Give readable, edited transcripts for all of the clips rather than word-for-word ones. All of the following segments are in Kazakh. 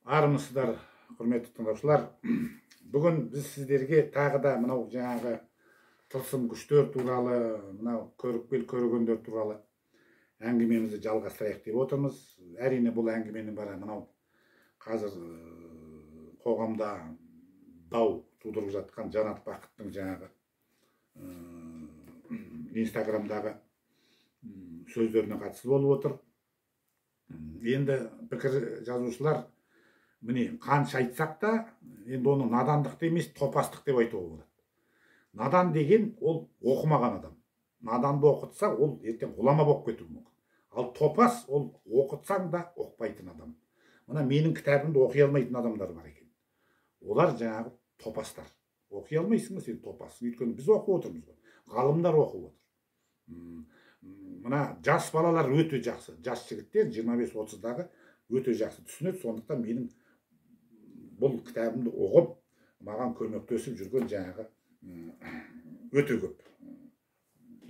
Армысыздар, құрметті тыңдаушылар. Бүгін біз сіздерге тағы да мынау жаңағы тылсым күштер туралы, мынау көріпкел көргендер туралы әңгімемізді жалғастырайық деп отырмыз. Әрине бұл әңгіменің бәрі мынау қазір қоғамда дау тудырып жатқан Жанат Бақыттың жаңағы инстаграмдағы сөздеріне қатысты болып отыр. Енді пікір жазушылар міне қанша айтсақ та, енді оны надандық емес, топастық деп айтуға болады. Надан деген ол оқымаған адам. Наданды оқытса, ол ертең ғұлама болып кетуі мүмкін. Ал топас ол оқытсаң да оқпайтын адам. Мына менің кітабымды оқи алмайтын адамдар бар екен. Олар жаңағы топастар. Оқи алмайсың ба сен топас? Өйткені біз оқып отырмыз ғой. Ғалымдар оқып отыр. Мына жас балалар өте жақсы. Жас жігіттер 25-30-дағы өте жақсы түсінеді. Сондықтан менің бұл кітабымды оқып, маған көмектесіп жүрген жаңағы өте көп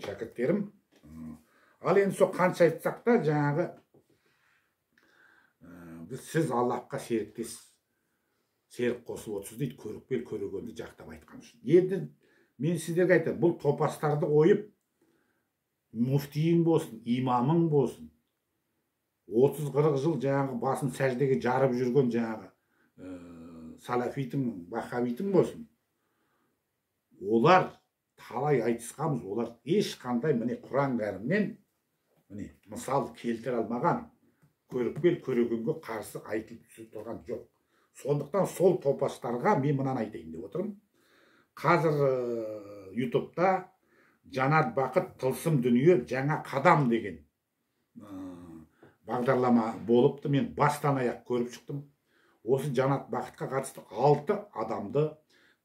шәкірттерім. Ал енді сол қанша айтсақ та жаңағы сіз Аллахқа серіктес, серік қосып отырсыз дейді, көріпкел көргенді жақтап айтқан үшін. Енді мен сіздерге айтамын, бұл топастарды ойып, муфтиің болсын, имамың болсын, 30-40 жыл жаңағы басын сәждеге жарып жүрген жаңағы салафитің, ваххабитің болсын. Олар талай айтысқанбыз, олар ешқандай міне Құран кәрімнен міне мысал келтіре алмаған, көріпкел көргенге қарсы айтылып түсіп тұрған жоқ. Сондықтан сол топастарға мен мынаны айтайын деп отырмын. Қазір ютубта Жанат Бақыт тылсым дүние жаңа қадам деген бағдарлама болыпты. Мен бастан аяқ көріп шықтым. Осы Жанат Бақытқа қатысты 6 адамды,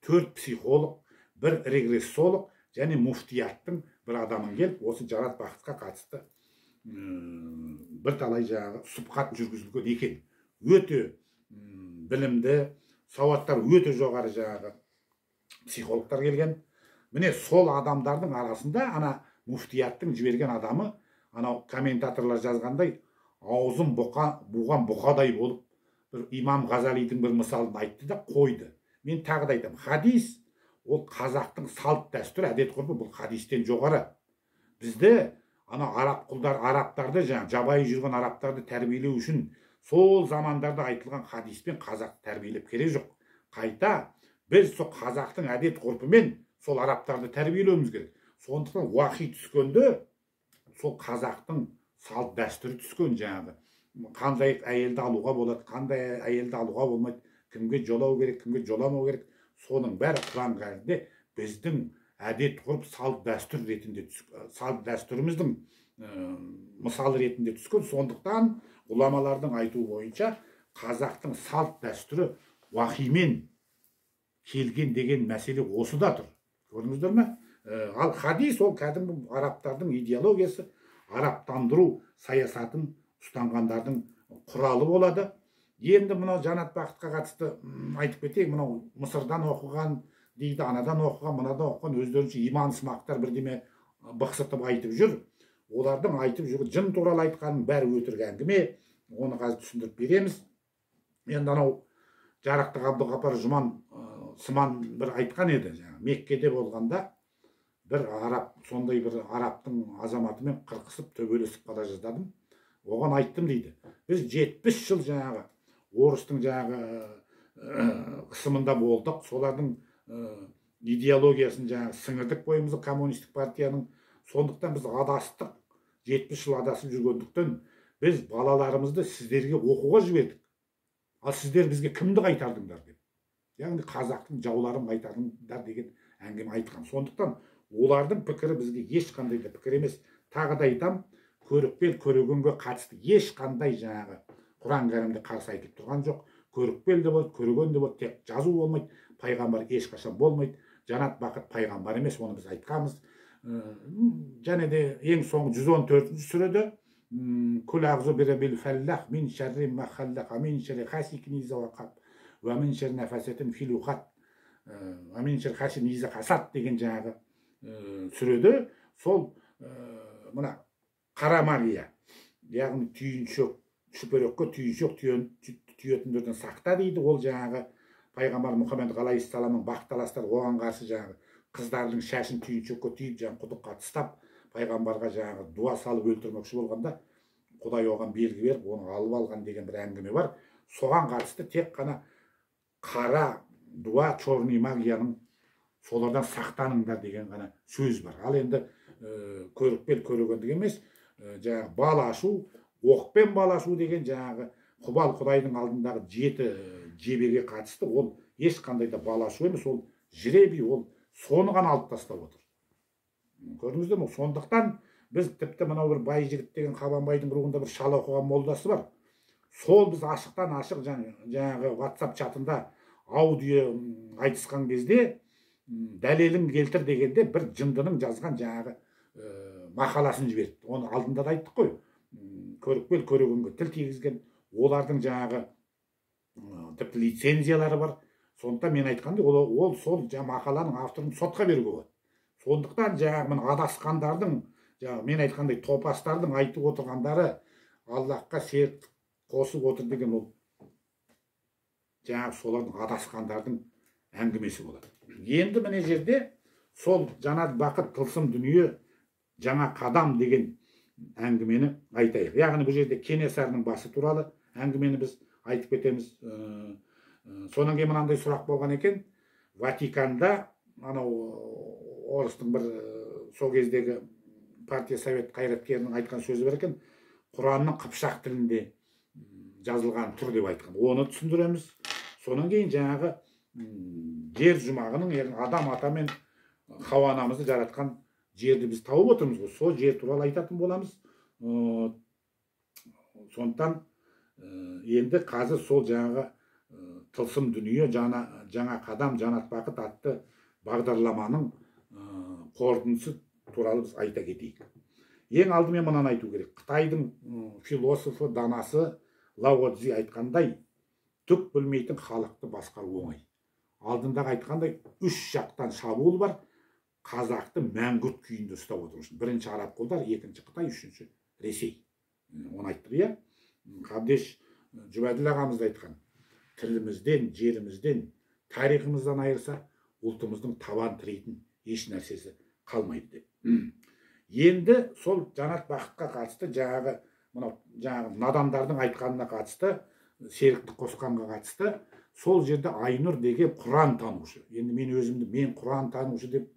4 психолог, 1 регрессолог және муфтияттың бір адамын келіп, осы Жанат Бақытқа қатысты бір талай жаңағы сұхбат жүргізілген екен. Өте білімді, сауаттар өте жоғары жаңағы психологтар келген. Міне сол адамдардың арасында ана муфтияттың жіберген адамы, анау комментаторлар жазғандай, аузын буған бұқадай болып, бір имам Ғазалидің бір мысалын айтты да қойды. Мен тағы да айтамын, хадис ол қазақтың салт дәстүр, әдет ғұрпы, бұл хадистен жоғары. Бізді ана араб құлдар, арабтарды, жабайы жүрген арабтарды тәрбиелеу үшін сол замандарда айтылған хадиспен қазақ тәрбиелеп керек жоқ. Қайта біз сол қазақтың әдет ғұрпымен сол арабтарды тәрбиелеуіміз керек. Сондықтан уахи түскенде сол қазақтың салт дәстүрі түскен жаңағы. Қандай әйелді алуға болады, қандай әйелді алуға болмайды, кімге жолау керек, кімге жоламау керек. Соның бәрі Құран кәрімде біздің әдет ғұрып салт дәстүр ретінде салт дәстүріміздің мысалы ретінде түскен. Сондықтан ғұламалардың айтуы бойынша қазақтың салт дәстүрі уахимен келген деген мәселе осыда тұр. Көрдіңіздер ме? Ал хадис ол кәдімгі арабтардың идеологиясы, арабтандыру саясатын ұстанғандардың құралы болады. Енді мынау Жанат Бақытқа қатысты айтып кетейік. Мынау Мысырдан оқыған дейді, анадан оқыған, мынадан оқыған, өздерінше иман сымақтар бірдеме бықсытып айтып жүр. Олардың айтып жүрген жын туралы айтқанның бәрі өтірік әңгіме. Оны қазір түсіндіріп береміз. Енді анау Жарақты Ғабдылғапар Жұман Сыман бір айтқан еді. Меккеде болғанда бір араб, сондай бір арабтың азаматымен қырқысып төбелесіп бара жаздадым. Оған айттым дейді. Біз 70 жыл жаңағы орыстың жаңағы қысымында болдық. Солардың идеологиясын жаңағы сіңірдік бойымызға, коммунистік партияның. Сондықтан біз адастық. 70 жыл адасып жүргендіктен біз балаларымызды сіздерге оқуға жібердік. Ал сіздер бізге кімді қайтардыңдар деп. Яғни қазақтың жауларын қайтардыңдар деген әңгіме айтқан. Сондықтан олардың пікірі бізге ешқандай да пікір емес. Тағы да айтам, көріпкел көргенге қатысты ешқандай жаңағы Құран кәрімде қарсы айтып тұрған жоқ. Көріпкел де болады, көрген де болады, тек жазу болмайды, пайғамбар ешқашан болмайды. Жанат Бақыт пайғамбар емес, оны біз айтқанбыз. Және де ең соңғы 114-ші сүреде Күл ағзу біребіл фәллах мин шәрри махаллах амин шәрри хасикін иза вақап ва мин шәрри нәфәсетін фил уқат ва мин шәрри хасин иза қасат деген жаңағы сүреде сол мына қара магия, яғни түйіншек, шүперекке түйіншек түйетіндерден сақта дейді. Ол жаңағы пайғамбар Мұхаммед алейхиссаламның бақталастар оған қарсы жаңағы қыздардың шашын түйіншекке түйіп жаңағы құдыққа тастап пайғамбарға жаңағы дуа салып өлтірмекші болғанда Құдай оған белгі беріп оны алып алған деген бір әңгіме бар. Соған қатысты тек қана қара дуа, черный магияның солардан сақтаныңдар деген ғана сөз бар. Ал енді көрікпен көрегендік емес, жаңағы бал ашу, оқпен бал ашу деген жаңағы Құбал Құдайдың алдындағы 7 жебеге қатысты, ол ешқандай да бал ашу емес, ол жребий, ол соны ғана алып тастап отыр. Көрдіңіздер ме? Сондықтан біз тіпті мынау бір Байжігіт деген Қабанбайдың руында бір шала оқыған молдасы бар. Сол біз ашықтан ашық жаңағы WhatsApp чатында аудио айтысқан кезде дәлелін келтір дегенде бір жындының жазған жаңағы мақаласын жіберді. Оны алдында да айттық қой. Көрікпен көрегенге тіл тигізген, олардың жаңағы тіпті лицензиялары бар. Сондықтан мен айтқандай, ол сол мақаланың авторын сотқа беруге болады. Сондықтан жаңағы адасқандардың, мен айтқандай топастардың айтып отырғандары Аллахқа серік қосып отыр деген ол жаңағы солардың адасқандардың әңгімесі болады. Енді міне жерде сол жанат бақыт тылсым дүние жаңа қадам деген әңгімені айтайық. Яғни бұл жерде Кенесарының басы туралы әңгімені біз айтып кетеміз. Сонан кейін мынандай сұрақ болған екен. Ватиканда анау орыстың бір сол кездегі партия совет қайраткерінің айтқан сөзі бар екен. Құранның қыпшақ тілінде жазылған тұр деп айтқан. Оны түсіндіреміз. Сонан кейін жаңағы жер жұмағының, адам ата мен Хауа анамызды жаратқан жерді біз тауып отырмыз. Сол жер туралы айтатын боламыз. Сондықтан енді қазір сол жаңағы тылсым дүние, жаңа қадам, жанат бақыт атты бағдарламаның қорытындысы туралы біз айта кетейік. Ең алдымен мынаны айту керек. Қытайдың философы, данасы Лао Цзи айтқандай, түк білмейтін халықты басқару оңай. Алдындағы айтқандай, 3 жақтан шабуыл бар. Қазақты мәңгүрт күйінде ұстап отыру үшін. Бірінші араб қолдар, екінші Қытай, үшінші Ресей. Оны айттық, иә? Қабдеш Жұбәділ ағамыз айтқан, тілімізден, жерімізден, тарихымыздан айырса, ұлтымыздың табан тірейтін еш нәрсесі қалмайды деп. Енді сол жанат бақытқа қатысты жаңағы надандардың айтқанына қатысты, серікті қосқанға қатысты, сол жерде Айнұр деген Құран танушы. Енді мен Құран танушы деп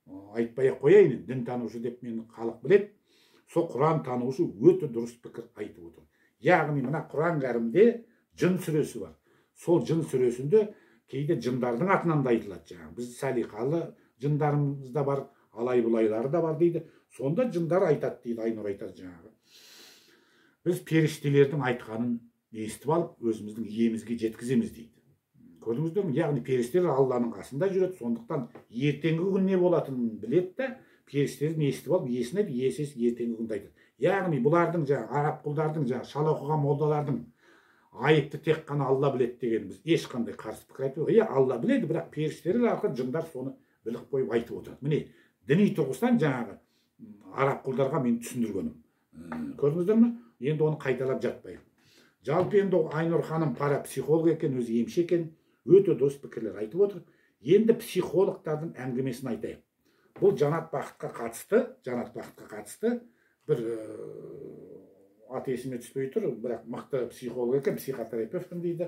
айтпай-ақ қояйын, дін танушы деп мені халық біледі. Сол Құран танушы өте дұрыс пікір айтып отыр. Яғни мына Құран кәрімде жын сүресі бар. Сол жын сүресінде кейде жындардың атынан да айтылады жаңағы. Біз салиқалы жындарымыз да бар, алай-бұлайлары да бар дейді. Сонда жындар айтады дейді, Айнұр айтады жаңағы. Біз періштелердің айтқанын естіп алып, өзіміздің иемізге жеткіземіз дейді. Көрдіңіздер ме? Яғни періштелер Алланың қасында жүреді. Сондықтан ертеңгі күн не болатынын біледі де, періштерін естіп алып, есіне ертеңгі күнді айтады. Яғни бұлардың араб құлдардың шала оқыған молдалардың айыпты тек қана Алла біледі деген біз ешқандай қарсы пікір айтып отырмыз. Алла біледі, бірақ періштелер арқылы жындар соны біліп қойып айтып отырады. Міне, діни тұрғысынан жаңағы араб құлдарға мен түсіндіргенім. Көрдіңіздер ме? Енді оны қайталап жатпайық. Жалпы енді Айнұр ханым парапсихолог екен, өзі емші екен, өте дұрыс пікірлер айтып отыр. Енді психологтардың әңгімесін айтайық. Бұл жанат бақытқа қатысты бір аты есіме түспей тұр, бірақ мықты психолог екен, психотерапевтім дейді.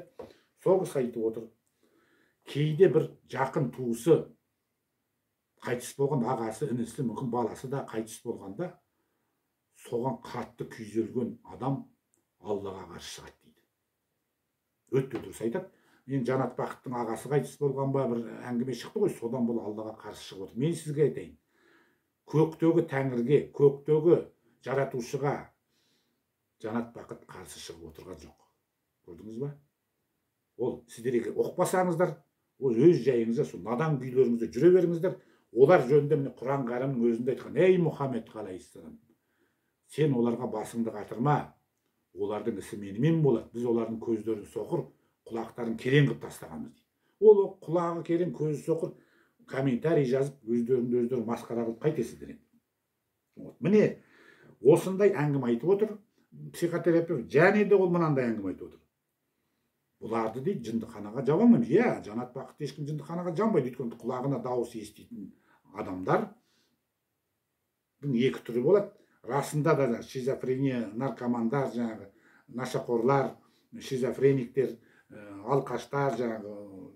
Сол кісі айтып отыр. Кейде бір жақын туысы қайтыс болған, ағасы, інісі, мүмкін баласы да қайтыс болғанда, соған қатты күйзелген адам Аллаға қарсы шығады дейді. Өте дұрыс айтады. Мен жанат бақыттың ағасы қайтыс болған ба, бір әңгіме шықты ғой, содан бұл Аллаға қарсы шығып отыр. Мен сізге айтайын. Көктегі тәңірге, көктегі жаратушыға жанат бақыт қарсы шығып отырған жоқ. Көрдіңіз ба? Ол сіздер егер оқпасаңыздар, ол өз жайыңызда, сол надан күйлеріңізде жүре беріңіздер. Олар жөнінде міне Құран кәрімнің өзінде айтқан: "Ей Мұхаммед алейхиссалам, сен оларға басыңды қатырма. Олардың ісі менімен болады. Біз олардың көздерін соқыр, құлақтарын керең қылып тастағанбыз" дейді. Ол құлағы керең, көзі соқыр комментарий жазып, өздері масқара қылып қайтесіздер енді. Міне, осындай әңгіме айтып отыр. психотерапевт және де ол мынандай әңгіме айтып отыр. Бұларды дейді жындыханаға жаба алмаймыз. Иә, Жанат Бақыт ешкім жындыханаға жамбайды, өйткені құлағына дауыс еститін адамдардың екі түрі болады. Расында да шизофрения, наркомандар, жаңағы нашақорлар, шизофрениктер, алқаштар, жаңағы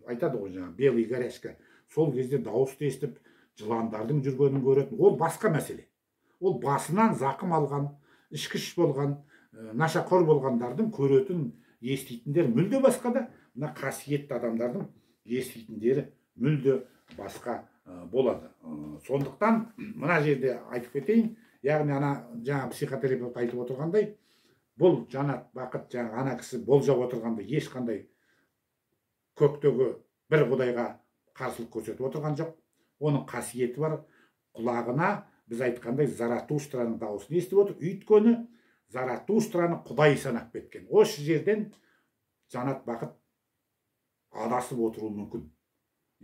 айтады ғой, жаңағы белый горячка, сол кезде дауысты естіп жыландардың жүргенін көретін. Ол басқа мәселе. Ол басынан зақым алған, ішкіш болған, нашақор болғандардың көретін, еститіндер мүлде басқа да, мына қасиетті адамдардың еститіндері мүлде басқа болады. Сондықтан мына жерде айтып кетейін, яғни ана жаңа психотерапевт айтып отырғандай, бұл Жанат Бақыт жаңа ана кісі болжап отырғандай ешқандай көктегі бір құдайға қарсылық көрсетіп отырған жоқ. Оның қасиеті бар. Құлағына біз айтқандай Заратустраның дауысын естіп отыр. Өйткені Заратустраны құдай санап кеткен. Осы жерден Жанат Бақыт адасып отыруы мүмкін.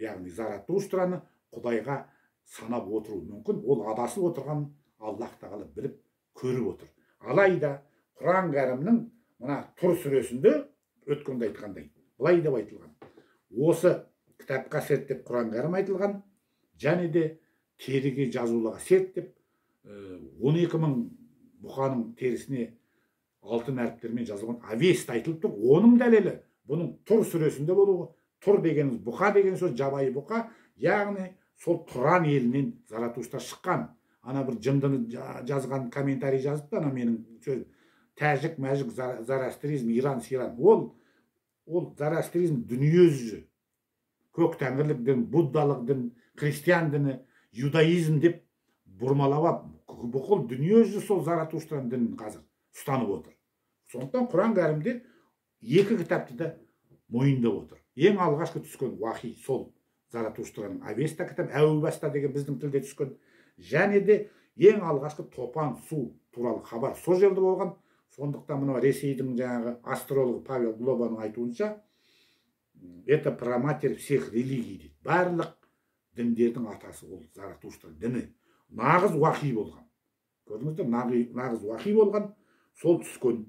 Яғни Заратустраны құдайға санап отыруы мүмкін. Ол адасып отырған Аллах тағала біліп көріп отыр. Алайда Құран кәрімнің мына Тұр сүресінде өткенде айтқандай былай деп айтылған. Осы кітапқа серттеп Құран кәрім айтылған, және де теріге жазулыға серттеп 12.000 бұқаның терісіне алтын әріптермен жазылған Авест айтылып тұр. Оның дәлелі бұның Тұр сүресінде болуы. Тұр дегеніміз бұқа деген сөз, жабайы бұқа, яғни сол Тұран елінен Заратустра шыққан. Ана бір жындыны жазған комментарий жазыпты, ана менің сөз тәжік, мәжік, зарастризм, Иран, Сиран. Ол зарастризм дүниежүзі. Көк тәңірлік дін, буддалық дін, христиан діні, юдаизм деп бұрмалап, бүкіл дүниежүзі сол Заратустраның дінін қазір ұстанып отыр. Сондықтан Құран кәрімде екі кітапты да мойындап отыр. Ең алғашқы түскен уахи сол Заратустраның Авеста кітап, Әу-Баста деген біздің тілде түскен, және де ең алғашқы топан су туралы хабар сол жерде болған. Сондықтан мына Ресейдің жаңағы астрологы Павел Глобаның айтуынша, это праматерь всех религий дейді. Барлық діндердің атасы ол Заратустра діні. Нағыз уахи болған. Көрдіңіздер, нағыз уахи болған. Сол түскен.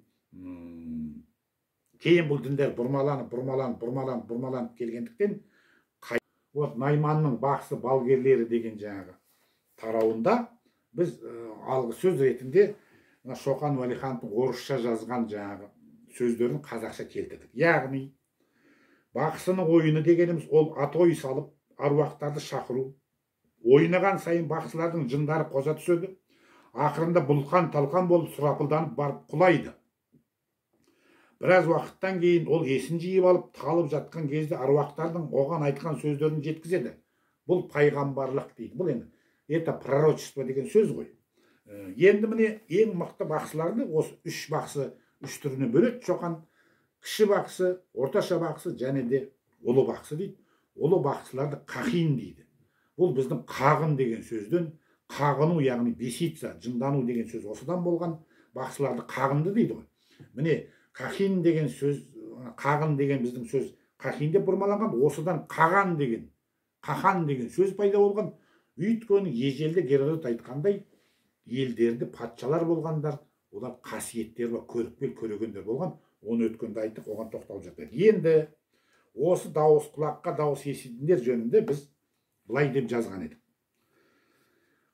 Кейін бұл діндер бұрмаланып келгендіктен, Найманның бақсы балгерлері деген жаңағы тарауында біз алғы сөз ретінде Шоқан Уәлихановтың орысша жазған жаңағы сөздерін қазақша келтірдік. Яғни бақсының ойыны дегеніміз ол атой салып аруақтарды шақыру. Ойнаған сайын бақсылардың жындары қоза түседі. Ақырында бұлқан талқан болып сұрапылданып барып құлайды. Біраз уақыттан кейін ол есін жиып алып талып жатқан кезде аруақтардың оған айтқан сөздерін жеткізеді. Бұл пайғамбарлық дейді. Бұл енді это пророчество деген сөз ғой. Енді міне ең мықты бақсыларды осы үш бақсы үш түріне бөледі. Шоқан кіші бақсы, орташа бақсы және де ұлы бақсы дейді. Ұлы бақсыларды қақин дейді. Бұл біздің қағын деген сөзден, қағыну яғни бесица, жындану деген сөз осыдан болған. Бақсыларды қағынды дейді ғой. Міне қақин деген сөз, қағын деген біздің сөз қақин деп бұрмаланған. Осыдан қаған деген, қахан деген сөз пайда болған. Өйткені ежелде Геродот айтқандай, елдерді патшалар болғандар, олар қасиеттері бар, көрікпел көрегендер болған. Оны өткенде айттық, оған тоқталып жатыр. Енді осы дауыс құлаққа дауыс еститіндер жөнінде біз былай деп жазған едік.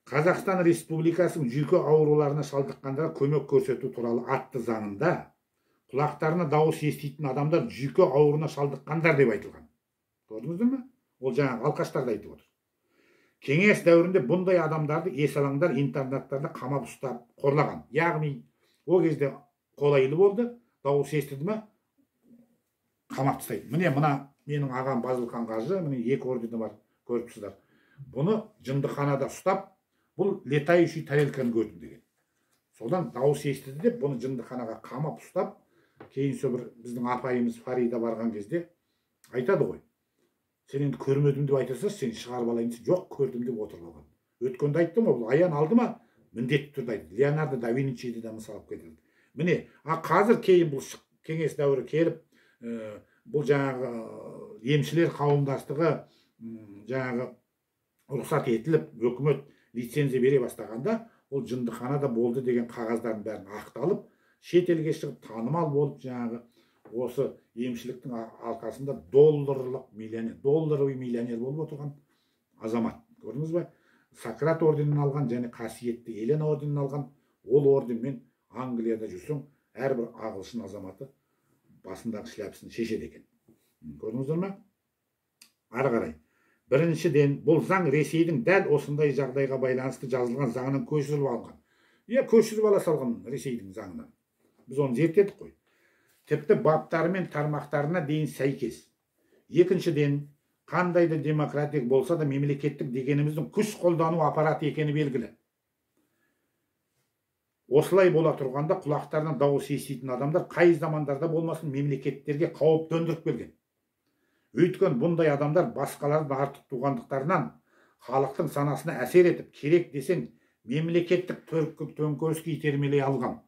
Қазақстан Республикасының жүйке ауруларына шалдыққандарға көмек көрсету туралы атты заңында құлақтарына дауыс еститін адамдар жүйке ауруына шалдыққандар деп айтылған. Көрдіңіздер ме? Ол жаңағы алқаштарды айтып отыр. Кеңес дәуірінде бұндай адамдарды есалаңдар интернаттарда қамап ұстап қорлаған. Яғни ол кезде қолайлы болды, дауыс естіді ме қамап тастайды. Міне мына менің ағам Базылхан Қажы, міне екі ордені бар, көріп тұрсыздар. Бұны жындыханада ұстап, бұл летающий тарелканы көрдім деген. Содан дауыс естіді деп, бұны жындыханаға қамап ұстап, кейін бір біздің апайымыз Фарида барған кезде айтады ғой. Сен енді көрмедім деп айтырса, сен шығарып алайын десе, жоқ, көрдім деп отырып алған. Өткенде айттым ғой, бұл аян алды ма? Міндетті түрде айтты. Леонардо да Винчиді де мысал алып кетілді. Міне, қазір кейін бұл кеңес дәуірі келіп, бұл жаңағы емшілер қауымдастығы жаңағы рұқсат етіліп, өкімет лицензия бере бастағанда, ол жындыханада болды деген қағаздардың бәрін ақталып, шет елге шығып танымал болып жаңағы осы емшіліктің алқасында долларовый миллионер болып отырған азамат. Көрдіңіз бе? Сократ орденін алған және қасиетті Елена орденін алған. Ол орденмен Англияда жүрсең, әрбір ағылшын азаматы басындағы шляпасын шешеді екен. Көрдіңіздер ме? Ары қарай. Біріншіден, бұл заң Ресейдің дәл осындай жағдайға байланысты жазылған заңынан көшіріліп алған. Көшіріп ала салған Ресейдің заңынан. Біз оны зерттедік қой. Тіпті баптары мен тармақтарына дейін сәйкес. Екіншіден, қандай да демократик болса да мемлекеттік дегеніміздің күш қолдану аппараты екені белгілі. Осылай бола тұрғанда құлақтарынан дауыс еститін адамдар қай замандарда болмасын мемлекеттерге қауіп төндіріп келген. Өйткені бұндай адамдар басқалардың артық туғандықтарынан халықтың санасына әсер етіп, керек десең мемлекеттік төңкеріске итермелей алған.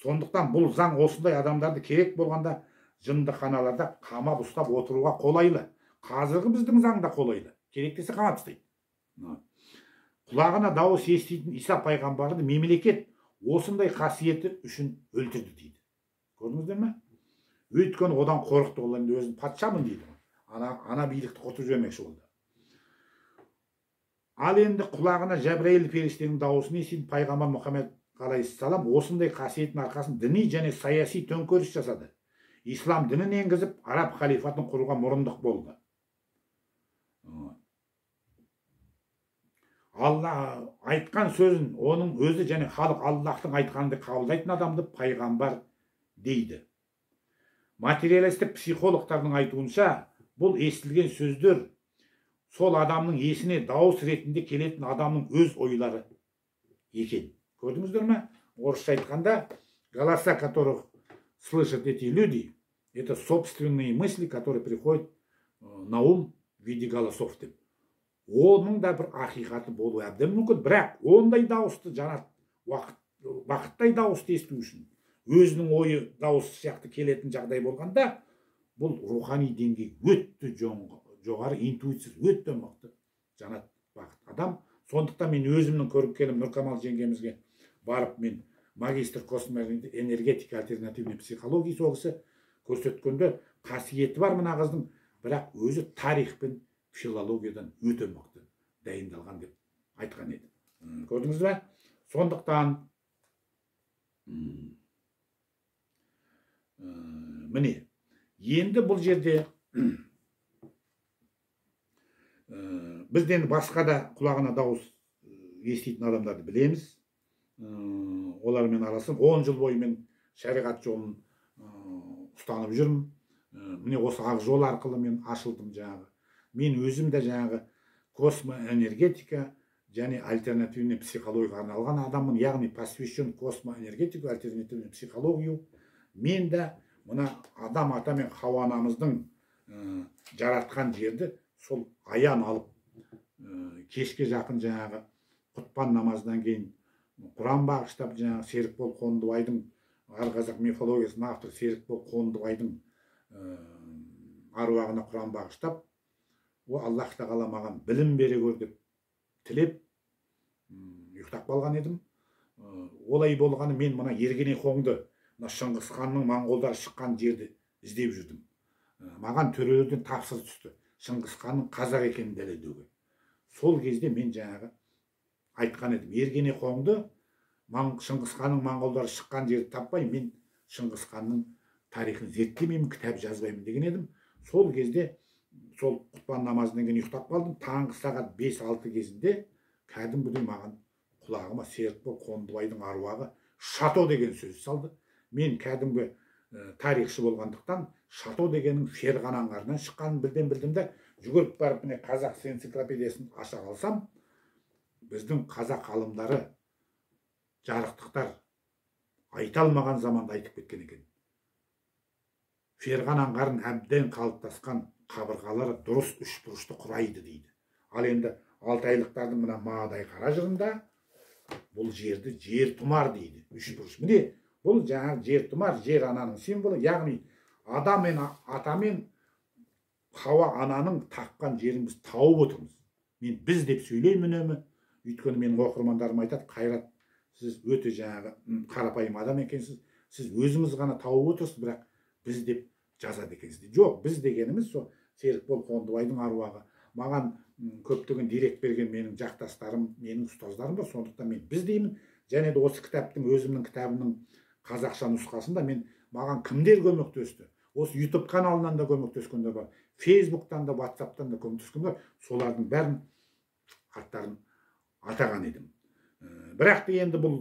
Сондықтан бұл заң осындай адамдарды керек болғанда жындыханаларда қамап ұстап отыруға қолайлы. Қазіргі біздің заңда қолайлы. Керек десе қамап ұстайды. Құлағына дауыс еститін Иса пайғамбарды мемлекет осындай қасиеті үшін өлтірді дейді. Көрдіңіздер ме? Өйткені одан қорықты, ол енді өзін патшамын дейді. Ана билікті құртып жібермекші болды. Ал енді құлағына Жәбірейіл періштенің дауысын еститін пайғамбар Мұхаммед алейхиссалам осындай қасиеттің арқасын діни және саяси төңкеріс жасады. Ислам дінін енгізіп, араб халифатын құруға мұрындық болды. Алла айтқан сөзін оның өзі және халық Аллахтың айтқанды қабылдайтын адамды пайғамбар дейді. Материалистік психологтардың айтуынша, бұл естілген сөздер сол адамның есіне дауыс ретінде келетін адамның өз ойлары екен. Көрдіңіздер ме? Орысша айтқанда, голоса, которых слышат эти люди, это собственные мысли, которые приходят на ум в виде голосов деп. Оның да бір ақиқаты болуы әбден мүмкін, бірақ ондай дауысты жанат уақыттай дауысты есту үшін өзінің ойы дауыс сияқты келетін жағдай болғанда, бұл рухани деңгей өтті жоғары, интуиция өтті мықты жанат бақыт адам. Сондықтан мен өзімнің көріп келім Нұркамал жеңгемізге барып, мен магистр космоэнергетика альтернативный психология соғысы көрсеткенде қасиеті бар мына қыздың, бірақ өзі тарих пен филологиядан өте мықты дайындалған деп айтқан еді. Көрдіңіз бе? Сондықтан міне, енді бұл жерде бізден басқа да құлағына дауыс еститін адамдарды білеміз. Олармен араласып 10 жыл бойы мен шариғат жолын ұстанып жүрмін. Міне осы ақ жол арқылы мен ашылдым жаңағы. Мен өзім де жаңағы космоэнергетика және альтернативный психологияға арналған адаммын, яғни посвящен космоэнергетику, альтернативный психологию. Мен де мына адам ата мен Хауа анамыздың жаратқан жерді сол аян алып, кешке жақын жаңағы құтпан намазынан кейін Құран бағыштап, жаңағы Серікбол Қондыбайдың, қазақ мифологиясының авторы Серікбол Қондыбайдың аруағына Құран бағыштап, Аллах тағала маған білім бере көр деп тілеп ұйықтап қалған едім. Олай болғаны мен мына Ергенекоңды, Шыңғыс ханның моңғолдар шыққан жерді іздеп жүрдім. Маған төрелерден тапсырыс түсті, Шыңғыс ханның қазақ екенін дәлелдеуге. Сол кезде мен жаңағы айтқан едім, Ергенекоңды, Шыңғыс ханның моңғолдар шыққан жерді таппай, мен Шыңғыс ханның тарихын зерттемеймін, кітап жазбаймын деген едім. Сол кезде сол құтпан намазынан кейін ұйықтап қалдым. Таңғы сағат 5-6 кезінде кәдімгідей маған құлағыма Серікбол Қондыбайдың аруағы шато деген сөз салды. Мен кәдімгі тарихшы болғандықтан шато дегеннің Ферғана аңғарынан шыққанын білдім де, жүгіріп барып міне қазақ энциклопедиясын аша қалсам, біздің қазақ ғалымдары, жарықтықтар айта алмаған заманда айтып кеткен екен. Ферғана аңғарын әбден қалыптасқан қабырғалары дұрыс үшбұрышты құрайды дейді. Ал енді алтайлықтардың мына Маадай қара жырында бұл жерді жер тұмар дейді, үшбұрыш. Міне, бұл жаңағы жер тұмар, жер ананың символы, яғни адам мен ата мен Хауа ананың таққан жерін біз тауып отырмыз. Мен біз деп сөйлеймін үнемі, өйткені менің оқырмандарым айтады, Қайрат, сіз өте жаңағы қарапайым адам екенсіз, сіз өзіңіз ғана тауып отырсыз, бірақ біз деп жазады екенсіз. Жоқ, біз дегеніміз сол Серікбол Қондыбайдың аруағы. Маған көптеген дерек берген менің жақтастарым, менің ұстаздарым бар, сондықтан мен біз деймін. Және де осы кітаптың, өзімнің кітабымның қазақша нұсқасында маған кімдер көмектесті? Осы YouTube каналынан да көмектескендер бар, Facebook'тан да, WhatsApp'тан да көмектескендер бар. Солардың бәрін аттарын атаған едім. Бірақ енді бұл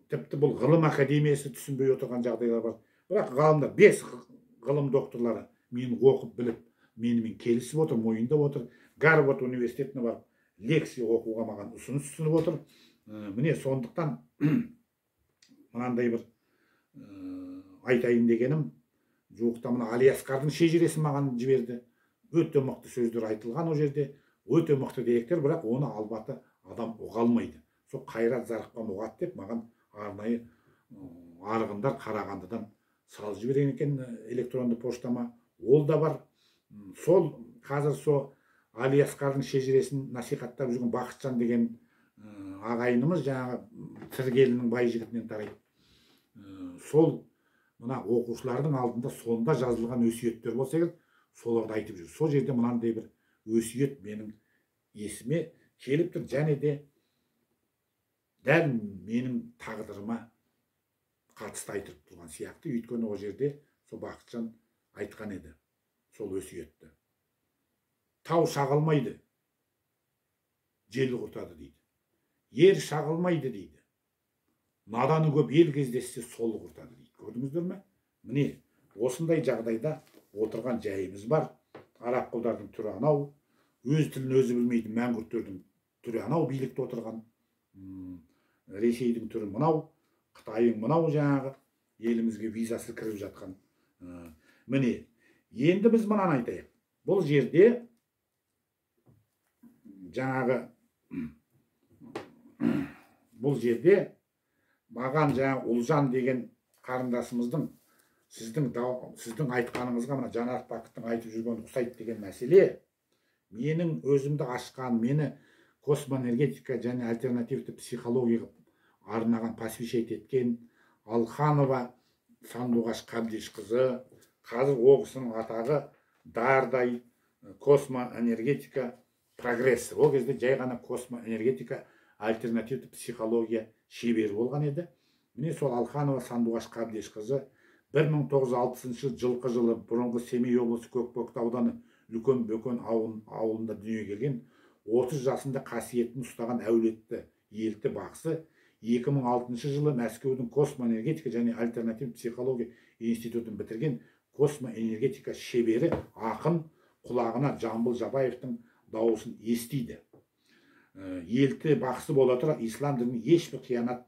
тіпті бұл ғылым академиясы түсінбей отырған жағдайлар бар. Бірақ ғалымдар, 5 ғылым докторлары мені оқып біліп, менімен келісіп отыр, мойындап отыр. Гарвард университетіне барып лекция оқуға маған ұсыныс ұсынып отыр. Міне сондықтан мынандай бір айтайын дегенім, жуықта мына Али Асқардың шежіресі маған жіберді. Өте мықты сөздер айтылған ол жерде, өте мықты деректер, бірақ оны албаты адам ұға алмайды. Сол Қайрат Зарықпан ұғады деп маған арнайы арғындар Қарағандыдан салып жіберген екен электронды поштама. Ол да бар. Сол қазір сол Али Асқардың шежіресін насихаттап жүрген Бақытжан деген ағайынымыз жаңағы Тіргелінің бай жігітінен тарайды. Сол мына оқушылардың алдында сонда жазылған өсиеттер болса керек, соларды айтып жүр. Сол жерде мынандай бір өсиет менің есіме келіп тұр, және де дәл менің тағдырыма қатысты айтып тұрған сияқты. Өйткені ол жерде сол Бақытжан айтқан еді сол өсиетті. Тау шағылмайды, жел құртады дейді. Ер шағылмайды дейді. Наданы көп ел кездессе сол құртады дейді. Көрдіңіздер ме? Міне, осындай жағдайда отырған жайымыз бар. Араб құлдардың түрі анау, өз тілін өзі білмейтін мәңгүрттердің түрі анау билікте отырған. Ресейдің түрі мынау, Қытайың мынау жаңағы елімізге визасыз кіріп жатқан. Міне, енді біз мынаны айтайық. Бұл жерде жаңағы маған жаңағы Ұлжан деген қарындасымыздың сіздің айтқаныңызға мына Жанат Бақыттың айтып жүрген ұқсайды деген мәселе менің өзімді ашқан, мені космоэнергетика және альтернативті психология арнаған посвящать еткен Алханова Сандуғаш Қабдешқызы, қазір оқысының атағы дардай космоэнергетика прогресс. Ол кезде жай ғана космоэнергетика альтернативті психология шебері болған еді. Міне сол Алханова Сандуғаш Қабдешқызы 1906 жылқы жылы бұрынғы Семей облысы Көкбөкті ауданы Үлкен Бөкен ауылында дүниеге келген, 30 жасында қасиетін ұстаған әулетті елті бақсы 2006 жылы Мәскеудің космоэнергетика және альтернатив психология институтын бітірген космоэнергетика шебері ақын құлағына Жамбыл Жабаевтың дауысын естиді. Елті бақсы бола тұра ислам дініне ешбір қиянат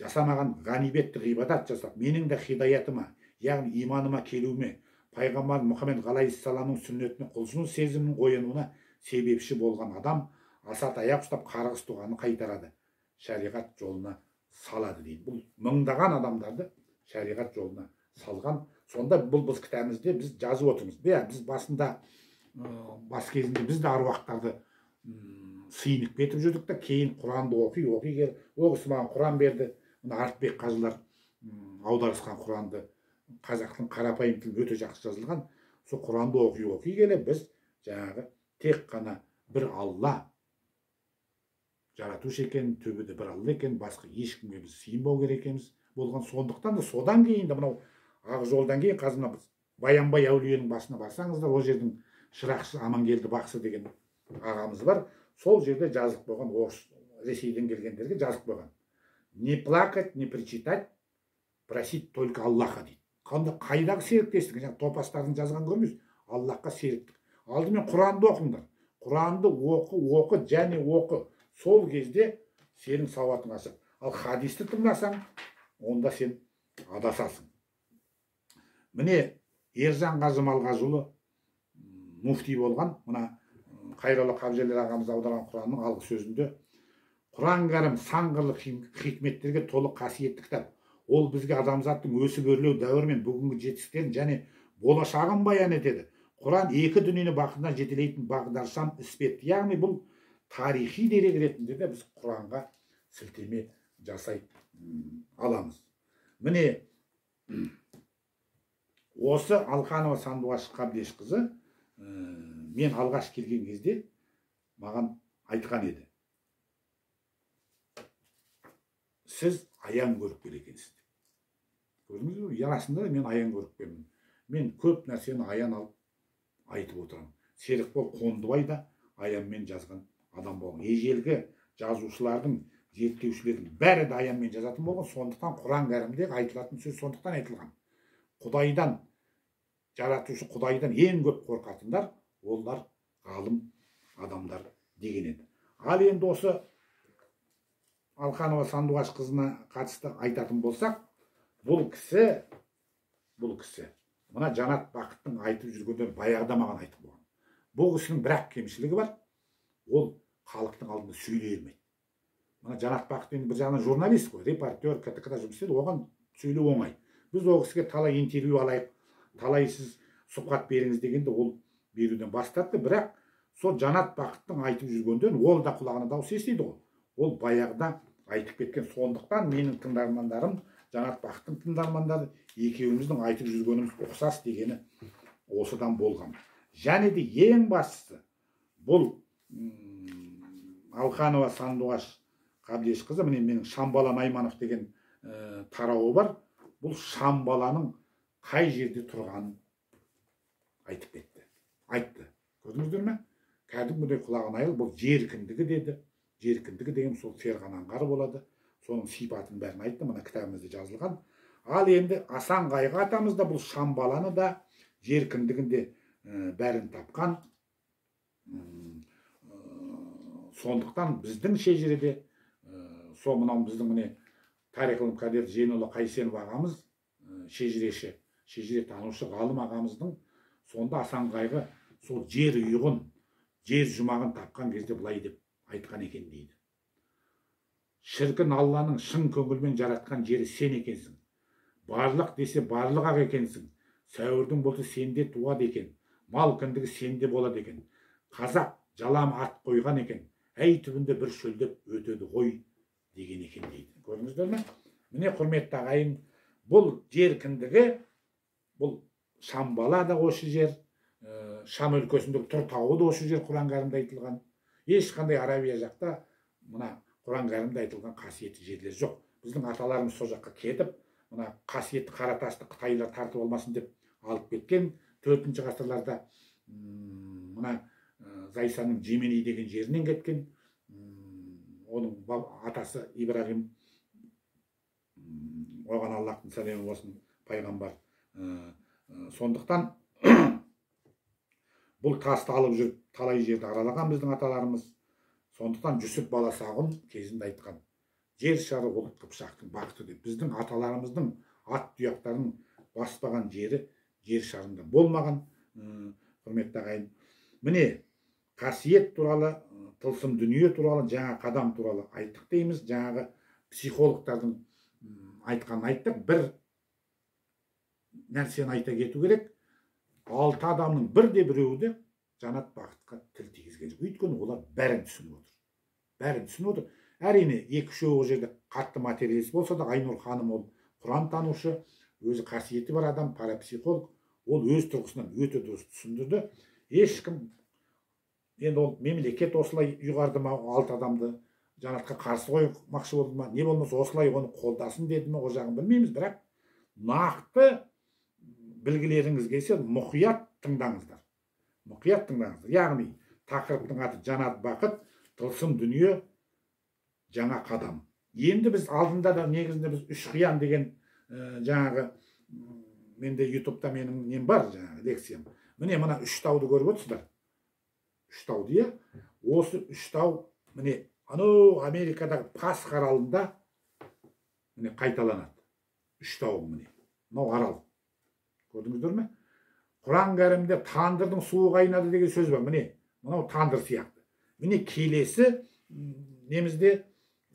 жасамаған, ғанибетті ғибадат жасап, менің де хидаятыма, яғни иманыма келуіме, пайғамбар Мұхаммед ғалайиссаламның сүннетіне құлшыну сезімінің оянуына себепші болған адам асат аяқ ұстап қарғыс туғанын қайтарады, шариғат жолына салады дейді. Бұл мыңдаған адамдарды шариғат жолына салған. Сонда бұл біз кітабымызда біз жазып отырмыз. Біз басында бас кезінде біз де аруақтарды сыйынып кетіп жүрдік та, кейін Құранды оқи келіп, ол кісі маған Құран берді. Мына Артбек қажылар аударысқан Құранды, қазақтың қарапайым тілі өте жақсы жазылған. Сол Құранды оқи келе біз жаңағы тек қана бір Алла жаратушы екен, төбеде бір Алла екен, басқа ешкімге біз сыйынбау керек екенбіз болған. Сондықтан да содан кейін де мынау ақ жолдан кейін қазір біз Баянбай әулиенің басына барсаңыздар, ол жердің Шырақшы Амангелді бақсы деген ағамыз бар. Сол жерде жазып қойған, орыс Ресейден келгендерге жазып қойған. Не плакать, не причитать, просить только Аллаха дейді. Қайдағы серіктестік? Жаңағы топастардың жазған көрмейсіз? Аллахқа серіктік. Алдымен Құранды оқыңдар. Құранды оқы, және оқы. Сол кезде сенің сауатың ашық. Ал хадисті тыңдасаң, онда сен адасасың. Міне Ержан Қажы Малғажыұлы муфти болған, мына Қайролла Қабжелер ағамыз аударған Құранның алғы сөзінде Құран кәрім сан қырлы хикметтерге толы қасиетті кітап. Ол бізге адамзаттың өсіп өрлеу дәуірі мен бүгінгі жетістіктерін және болашағын баян етеді. Құран екі дүниені бақытына жетелейтін бағдаршам іспетті. Яғни бұл тарихи дерек ретінде де біз Құранға сілтеме жасай аламыз. Міне осы Алханова Сандуғаш Қабдешқызы мен алғаш келген кезде маған айтқан еді. Сіз аян көріп келекенсіз. Көрдіңіз бе? Расында мен аян көріп келмін. Мен көп нәрсені аян алып айтып отырамын. Серікбол Қондыбай да аянмен жазған адам болған. Ежелгі жазушылардың, зерттеушілердің бәрі де аянмен жазатын болған. Сондықтан Құран кәрімде айтылатын сөз сондықтан айтылған. Құдайдан, жаратушы Құдайдан ең көп қорқатындар олар ғалым адамдар деген еді. Ал енді осы Алханова Сандуғаш қызына қатысты айтатын болсақ, бұл кісі мына Жанат Бақыттың айтып жүргендер баяғыда маған айтып болған. Бұл кісінің бір-ақ кемшілігі бар, ол халықтың алдында сөйлей бермейді. Мына Жанат Бақыт енді бір жағынан журналист қой, репортер, КТК-да жұмыс істейді, оған сөйлеу оңай. Біз ол кісіге талай интервью алайық, талай сіз сұхбат беріңіз дегенде ол беруден бас тартты, бірақ сол Жанат Бақыттың айтып жүргендерін ол да құлағына дауыс естиді ғой. Ол баяғыда айтып кеткен. Сондықтан менің тыңдармандарым, Жанат Бақыттың тыңдармандары екеуміздің айтып жүргеніміз ұқсас дегені осыдан болған. Және де ең бастысы бұл Алханова Сандуғаш Қабдешқызы, міне менің Шамбала Найманов деген тарауы бар. Бұл Шамбаланың қай жерде тұрғанын айтып кетті. Айтты. Көрдіңіздер ме? Кәдімгідей құлағын айыл, бұл жер кіндігі деді. Жер кіндігі деген сол Ферғана аңғары болады. Соның сипатын бәрін айтты, мына кітабымызда жазылған. Ал енді Асан Қайғы атамыз да бұл Шамбаланы да жер кіндігінде бәрін тапқан. Сондықтан біздің шежіреде сол мынау біздің міне тарихылым кадет Жейнолла Қайсенов ағамыз шежіреші, шежіре танушы ғалым ағамыздың сонда Асан Қайғы сол жер ұйығын, жер жұмағын тапқан кезде былай деп айтқан екен дейді. Шіркін Алланың шын көңілмен жаратқан жері сен екенсің. Барлық десе барлық ақ екенсің. Сәуірдің бұлты сенде туады екен. Мал кіндігі сенде болады екен. Қазақ жалам ат қойған екен. Әй түбінде бір шөлдеп өтеді ғой деген екен дейді. Көрдіңіздер ме? Міне құрметті ағайын, бұл жер кіндігі, бұл Шамбала да осы жер, Шам өлкесіндегі Тұр тауы да осы жер Құран кәрімде айтылған. Ешқандай Арабия жақта мына Құран кәрімде айтылған қасиетті жерлер жоқ. Біздің аталарымыз сол жаққа кетіп, мына қасиетті қара тасты Қытайлар тартып алмасын деп алып кеткен. 4-ші ғасырларда мына Зайсанның Жемени деген жерінен кеткен. Оның атасы Ибрагим, оған Аллахтың сәлемі болсын, пайғамбар. Сондықтан бұл тасты алып жүріп талай жерді аралаған біздің аталарымыз. Сондықтан Жүсіп Баласағұн кезінде айтқан, жер шары ол қыпшақтың бақыты деп. Біздің аталарымыздың ат тұяқтарын баспаған жері жер шарында болмаған. Құрметті ағайын, міне қасиет туралы, тылсым дүние туралы, жаңа қадам туралы айттық дейміз. Жаңағы психологтардың айтқанын айттық. Бір нәрсені айта кету керек. 6 адамның бірде біреуі де Жанат Бақытқа тіл тигізген жоқ. Өйткені олар бәрін түсініп отыр. Бәрін түсініп отыр. Әрине, 2-3 ол жерде қатты материалист болса да, Айнұр ханым ол Құран танушы, өзі қасиеті бар адам, парапсихолог. Ол өз тұрғысынан өте дұрыс түсіндірді. Ешкім, енді ол мемлекет осылай ұйғарды ма, 6 адамды Жанатқа қарсы қоймақшы болды ма, не болмаса осылай оны қолдасын деді ме, ол жағын білмейміз, бірақ нақты білгілеріңіз келсе, мұқият тыңдаңыздар. Мұқият тыңдаңыздар. Яғни, тақырыптың аты Жанат Бақыт, тылсым дүние, жаңа қадам. Енді біз алдында да негізінде біз үш қиян деген жаңағы, менде ютубта менің нем бар, жаңағы лекциям. Міне мына үш тауды көріп отырсыздар. Үш тауды, иә? Осы үш тау, міне, анау Америкадағы Пасх аралында міне қайталанады. Үш тау міне. Мынау арал. Көрдіңіздер ме? Құран кәрімде тандырдың суы қайнады деген сөз бар. Міне, мынау тандыр сияқты. Міне келесі немізде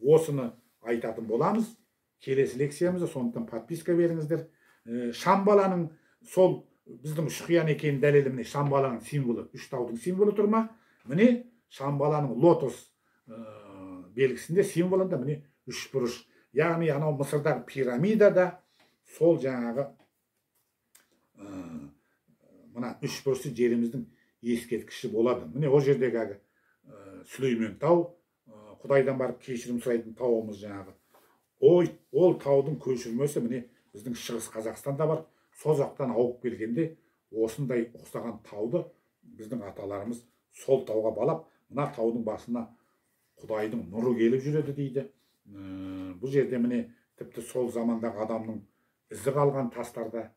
осыны айтатын боламыз. Келесі лекциямызда, сондықтан подписка беріңіздер. Шамбаланың сол біздің үш қиян екенін дәлелі міне Шамбаланың символы, үш таудың символы тұр ма? Міне Шамбаланың лотос белгісінде символында міне үш бұрыш. Яғни анау Мысырдағы пирамидада сол жаңағы мына үш бұрышы жеріміздің ескерткіші болады. Міне ол жердегі Сүлеймен тау, Құдайдан барып кешірім сұрайтын тауымыз жаңағы. Ол таудың көшірмесі міне біздің шығыс Қазақстанда бар. Сол жақтан ауып келгенде осындай ұқсаған тауды біздің аталарымыз сол тауға балап, мына таудың басына Құдайдың нұры келіп жүреді дейді. Бұл жерде міне тіпті сол замандағы адамның ізі қалған тастарда,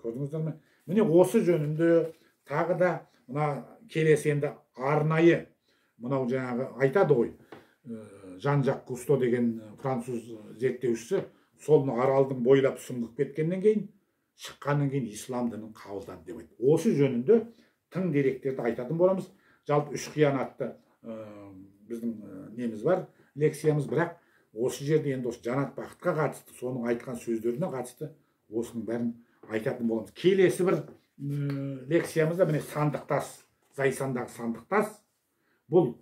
көрдіңіздер ме? Міне осы жөнінде тағы да мына келесі енді арнайы мынау жаңағы айтады ғой, Жан-Жак Кусто деген француз зерттеушісі, сол аралдың бойлап сүңгіп кеткеннен кейін, шыққаннан кейін ислам дінін қабылдады деп айтты. Осы жөнінде тың деректерді айтатын боламыз. Жалпы үш қиянатты біздің неміз бар, лекциямыз, бірақ осы жерде енді осы жанат бақытқа қатысты, соның айтқан сөздеріне қатысты осының бәрін айтатын боламыз. Келесі бір лекциямызда міне сандық тас, Зайсандағы сандық тас. Бұл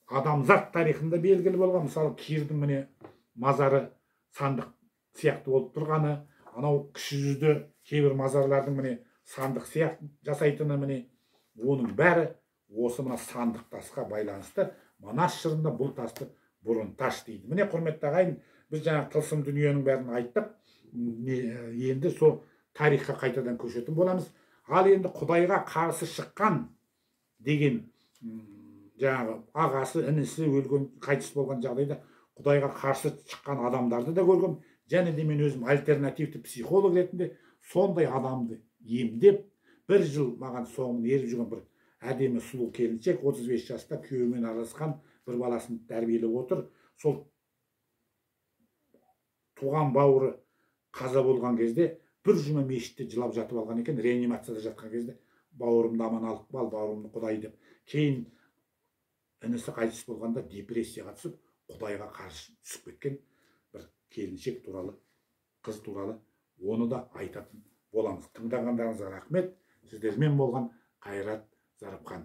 адамзат тарихында белгілі болған, мысалы Кирдің міне мазары сандық сияқты болып тұрғаны, анау кіші жүзді кейбір мазарлардың міне сандық сияқты жасайтыны, міне оның бәрі осы мына сандық тасқа байланысты. Манас жырында бұл тасты бұрын таш дейді. Міне құрметті ағайын, біз жаңа тылсым дүниенің бәрін айттық. Енді сол тарихқа қайтадан көшетін боламыз. Ал енді Құдайға қарсы шыққан деген жаңағы ағасы, інісі өлген, қайтыс болған жағдайда Құдайға қарсы шыққан адамдарды да көргім, және де мен өзім альтернативті психолог ретінде сондай адамды емдеп, бір жыл маған соңын еріп жүрген бір әдемі сұлу келіншек, 35 жаста күйеуімен араласқан, бір баласын тәрбиелеп отыр. Сол туған бауыры қаза болған кезде бір жұма мешітте жылап жатып алған екен, реанимацияда жатқан кезде бауырымды аман алып қал, бауырымды Құдай деп. Кейін інісі қайтыс болғанда депрессияға түсіп, Құдайға қарсы түсіп кеткен бір келіншек туралы, қыз туралы оны да айтатын боламыз. Тыңдағандарыңызға рахмет. Сіздермен болған Қайрат Зарапхан.